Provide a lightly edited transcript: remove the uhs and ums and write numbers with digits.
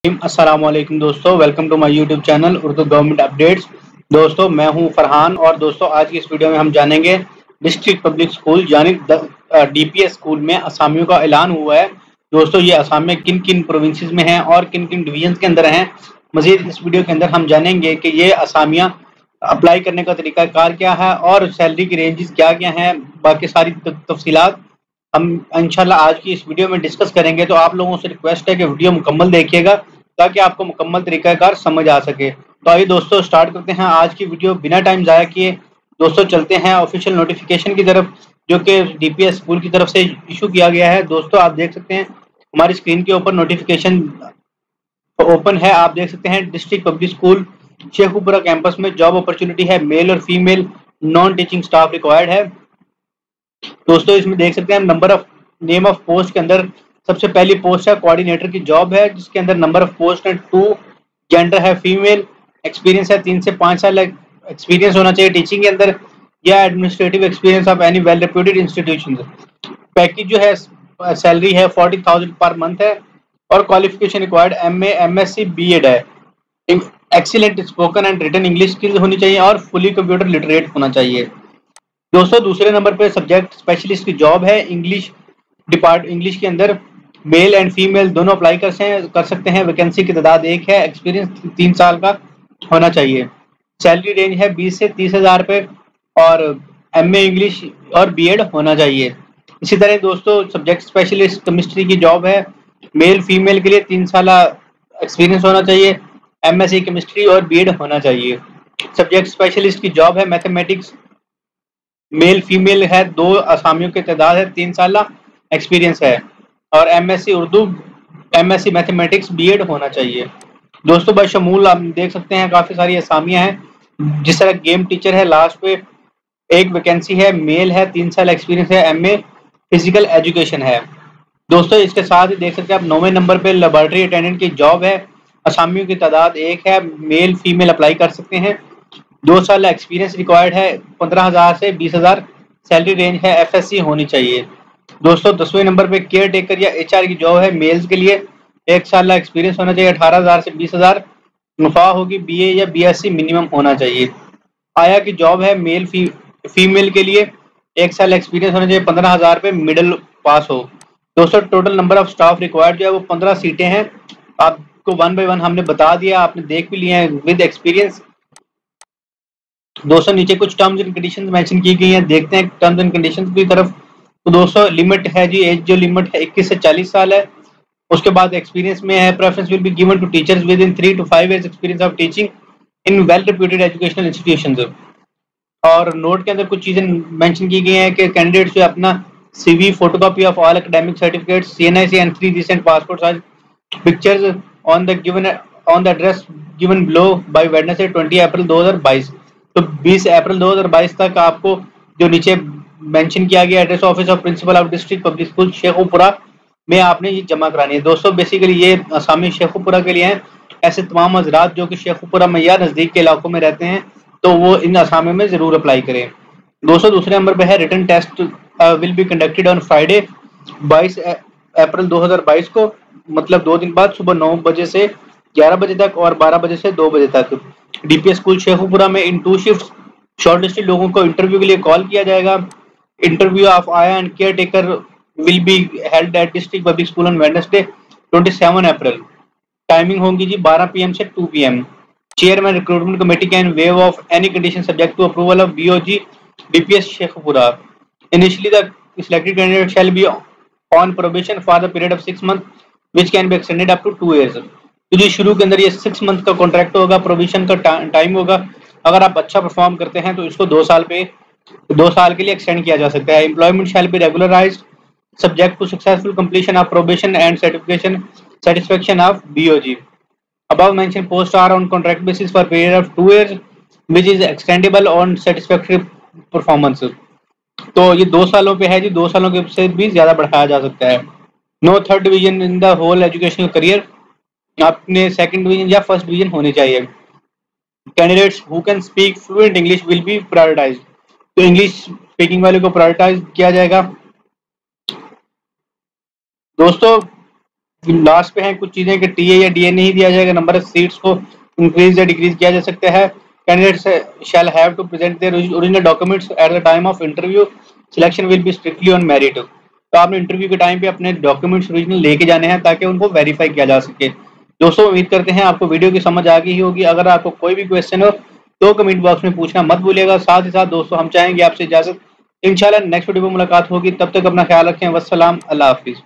अस्सलामुअलैकुम दोस्तों, welcome to my YouTube channel Urdu government updates. दोस्तों मैं हूं फरहान और दोस्तों आज की इस वीडियो में हम जानेंगे डिस्ट्रिक्ट पब्लिक स्कूल यानी डीपीएस स्कूल में असामियों का ऐलान हुआ है। दोस्तों ये असामियाँ किन किन प्रोविंसेस में हैं और किन किन डिवीजन के अंदर हैं, मजीद इस वीडियो के अंदर हम जानेंगे कि ये असामियाँ अप्लाई करने का तरीकाकार क्या है और सैलरी की रेंजेस क्या क्या हैं। बाकी सारी तफसीलात हम इंशाल्लाह आज की इस वीडियो में डिस्कस करेंगे। तो आप लोगों से रिक्वेस्ट है कि वीडियो मुकम्मल देखिएगा ताकि आपको मुकम्मल तरीकाकार समझ आ सके। तो आइए दोस्तों स्टार्ट करते हैं आज की वीडियो बिना टाइम ज़ाया किए। दोस्तों चलते हैं ऑफिशियल नोटिफिकेशन की तरफ जो कि डीपीएस स्कूल की तरफ से इशू किया गया है। दोस्तों आप देख सकते हैं हमारी स्क्रीन के ऊपर नोटिफिकेशन ओपन है। आप देख सकते हैं district public school Sheikhupura campus में जॉब अपॉर्चुनिटी है, मेल और female non teaching staff required है। दोस्तों इसमें देख सकते हैं number of name of post के अंदर सबसे पहली पोस्ट है कोऑर्डिनेटर की जॉब है, जिसके अंदर नंबर ऑफ पोस्ट है 2, जेंडर है फीमेल, एक्सपीरियंस है 3 से 5 साल एक्सपीरियंस होना चाहिए टीचिंग के अंदर या administrative experience of any well reputed institution. Package जो है सैलरी है 40,000 पर मंथ है और qualification required MA, MSc, BEd है। Excellent spoken and written English skills होनी चाहिए और फुली कंप्यूटर लिटरेट होना चाहिए। दोस्तों दूसरे नंबर पे सब्जेक्ट स्पेशलिस्ट की जॉब है इंग्लिश के अंदर मेल एंड फीमेल दोनों अप्लाई कर सकते हैं। वैकेंसी की तादाद 1 है, एक्सपीरियंस 3 साल का होना चाहिए। सैलरी रेंज है 20 से 30,000 पे और एमए इंग्लिश और बीएड होना चाहिए। इसी तरह दोस्तों सब्जेक्ट स्पेशलिस्ट केमिस्ट्री की जॉब है, मेल फीमेल के लिए 3 साल एक्सपीरियंस होना चाहिए, एमएससी केमिस्ट्री और बीएड होना चाहिए। सब्जेक्ट स्पेशलिस्ट की जॉब है मैथमेटिक्स, मेल फीमेल है, 2 असामियों की तादाद है, 3 साल एक्सपीरियंस है और MSc Urdu, MSc mathematics, BEd होना चाहिए। दोस्तों बशमूल आप देख सकते हैं काफ़ी सारी असामियां हैं। जिस तरह गेम टीचर है लास्ट पे एक वैकेंसी है, मेल है, 3 साल एक्सपीरियंस है, एमए फिजिकल एजुकेशन है। दोस्तों इसके साथ ही देख सकते हैं आप 9वें नंबर पे लेबोरेटरी अटेंडेंट की जॉब है, असामियों की तादाद 1 है, मेल फीमेल अप्लाई कर सकते हैं। 2 साल एक्सपीरियंस रिक्वायर्ड है, 15,000 से 20,000 सैलरी रेंज है, एफएससी होनी चाहिए। दोस्तों 10वें नंबर पे केयर टेकर या एचआर की जॉब है, मेल्स के लिए 1 साल एक्सपीरियंस होना चाहिए, 18,000 से 20,000 मुनाफा होगी, बीए या बीएससी मिनिमम होना चाहिए। आया की जॉब है मेल फीमेल के लिए 1 साल एक्सपीरियंस होना चाहिए, 15,000 पे मिडिल पास हो। दोस्तों total number of staff required जो है वो 15 सीटें हैं। आपको 1 बाय 1 हमने बता दिया, आपने देख भी लिया है विद एक्सपीरियंस। दोस्तों नीचे कुछ टर्म्स एंड कंडीशंस मेंशन की गई हैं, देखते हैं टर्म्स एंड कंडीशंस की तरफ। तो दोस्तों लिमिट है जी, एज जो लिमिट है 21 से 40 साल है। उसके बाद एक्सपीरियंस में है, preference will be given to teachers within 3 to 5 years experience of teaching in well reputed educational institutions. और नोट के अंदर कुछ चीजें मेंशन की गई हैं कि कैंडिडेट्स जो अपना CV, photocopy of all academic certificates, CNIC and 3 recent passport size pictures on the address given below bye Wednesday 20 अप्रैल 2022। तो 20 अप्रैल 2022 तक आपको जो नीचे मेंशन किया गया address office of principle of district public school Sheikhupura में आपने ये जमा करानी है। दोस्तों बेसिकली ये असामी शेखुपुरा के लिए हैं। ऐसे तमाम हजरात जो कि शेखुपुरा में या नज़दीक के इलाकों में रहते हैं तो वो इन असामियों में ज़रूर अप्लाई करें। दोस्तों दूसरे नंबर पे है written test will be conducted on Friday 22 April 2022 को, मतलब 2 दिन बाद, सुबह 9 बजे से 11 बजे तक और 12 बजे से 2 बजे तक। डीपीएस स्कूल शेखुपुरा में इन 2 शिफ्ट शॉर्टलिस्टेड लोगों को इंटरव्यू के लिए कॉल किया जाएगा। Interview of aaya and caretaker will be held at district public school on Wednesday 27 April. Timing होगी जी 12 PM से 2 PM। Chairman recruitment committee can waive off any condition subject to approval of BOG DPS Sheikhupura. Initially the selected candidate shall be on probation for the period of 6 months which can be extended up to 2 years। तो जी शुरू के अंदर ये 6 month का contract होगा, provision का time होगा। अगर आप अच्छा परफॉर्म करते हैं तो इसको 2 साल के लिए एक्सटेंड किया जा सकता है। Employment shall be regularised subject to successful completion of probation and satisfaction of BOG। Above mentioned posts are on contract basis for period of 2 years which is extendable on satisfactory performance। तो ये 2 सालों पे है जी, 2 सालों के से भी ज्यादा बढ़ाया जा सकता है। No third division in the whole educational career, आपने सेकंड डिवीजन या फर्स्ट डिवीजन होनी चाहिए। Candidates who can speak fluent English will be prioritised, तो इंग्लिश स्पीकिंग वाले को प्रायोरिटाइज किया जाएगा। दोस्तों लास्ट पे है कुछ चीजें कि टीए या डीए नहीं दिया जाएगा, नंबर ऑफ सीट्स को इंक्रीज या डिक्रीज किया जा सकता है। Candidates shall have to present their original documents at the time of interview, selection will be strictly on merit. तो आपने इंटरव्यू के टाइम पे अपने डॉक्यूमेंट्स ओरिजिनल लेके जाने हैं ताकि उनको वेरीफाई किया जा सके। दोस्तों उम्मीद करते हैं आपको वीडियो की समझ आ गई होगी। अगर आपको कोई भी क्वेश्चन हो तो कमेंट बॉक्स में पूछना मत भूलिएगा। साथ ही साथ दोस्तों हम चाहेंगे आपसे इजाजत, इंशाल्लाह नेक्स्ट वीडियो में मुलाकात होगी। तब तक अपना ख्याल रखें। वस्सलाम, अल्लाह हाफिज।